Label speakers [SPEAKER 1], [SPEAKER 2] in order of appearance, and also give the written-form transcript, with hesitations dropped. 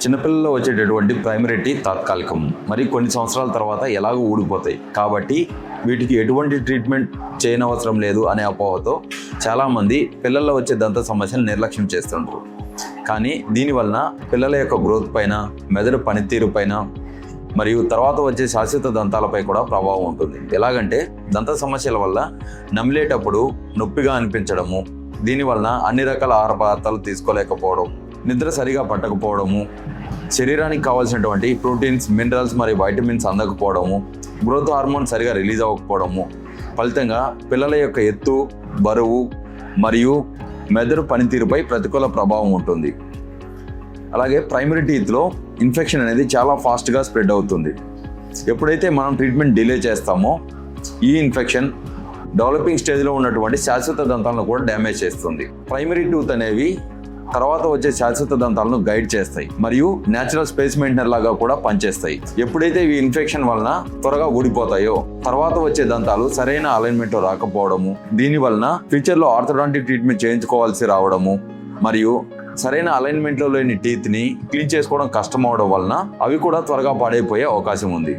[SPEAKER 1] చిన్నపిల్లల్లో వచ్చేటటువంటి primary teeth తాత్కాలికం, మరి కొన్ని సంవత్సరాల తర్వాత ఎలాగో ఊడిపోతాయి. కాబట్టి వీటికి ఎటువంటి ట్రీట్మెంట్ చేయనవసరం లేదు అనే అపోహతో చాలామంది పిల్లల్లో వచ్చే దంత సమస్యలు నిర్లక్ష్యం చేస్తుంటారు. కానీ దీనివలన పిల్లల యొక్క గ్రోత్ పైన, మెదడు పనితీరు పైన మరియు తర్వాత వచ్చే శాశ్వత దంతాలపై కూడా ప్రభావం ఉంటుంది. ఎలాగంటే దంత సమస్యల వల్ల నమిలేటప్పుడు నొప్పిగా అనిపించడము, దీనివలన అన్ని రకాల ఆహార పదార్థాలు తీసుకోలేకపోవడం, నిద్ర సరిగా పట్టకపోవడము, శరీరానికి కావాల్సినటువంటి ప్రోటీన్స్, మినరల్స్ మరియు వైటమిన్స్ అందకపోవడము, గ్రోత్ హార్మోన్ సరిగా రిలీజ్ అవ్వకపోవడము, ఫలితంగా పిల్లల యొక్క ఎత్తు, బరువు మరియు మెదడు పనితీరుపై ప్రతికూల ప్రభావం ఉంటుంది. అలాగే ప్రైమరీ టీత్లో ఇన్ఫెక్షన్ అనేది చాలా ఫాస్ట్గా స్ప్రెడ్ అవుతుంది. ఎప్పుడైతే మనం ట్రీట్మెంట్ డిలే చేస్తామో ఈ ఇన్ఫెక్షన్ డెవలపింగ్ స్టేజ్లో ఉన్నటువంటి శాశ్వత దంతాలను కూడా డ్యామేజ్ చేస్తుంది. ప్రైమరీ టూత్ అనేవి తర్వాత వచ్చే శాశ్వత దంతాలను గైడ్ చేస్తాయి మరియు న్యాచురల్ స్పేస్ మెయింటైనర్ లాగా కూడా పనిచేస్తాయి. ఎప్పుడైతే ఈ ఇన్ఫెక్షన్ వలన త్వరగా ఊడిపోతాయో తర్వాత వచ్చే దంతాలు సరైన అలైన్మెంట్లో రాకపోవడము, దీని వలన ఫ్యూచర్లో ఆర్థోడాంటిక్ ట్రీట్మెంట్ చేయించుకోవాల్సి రావడము మరియు సరైన అలైన్మెంట్లో లేని టీత్ని క్లీన్ చేసుకోవడం కష్టం అవడం వలన అవి కూడా త్వరగా పాడైపోయే అవకాశం ఉంది.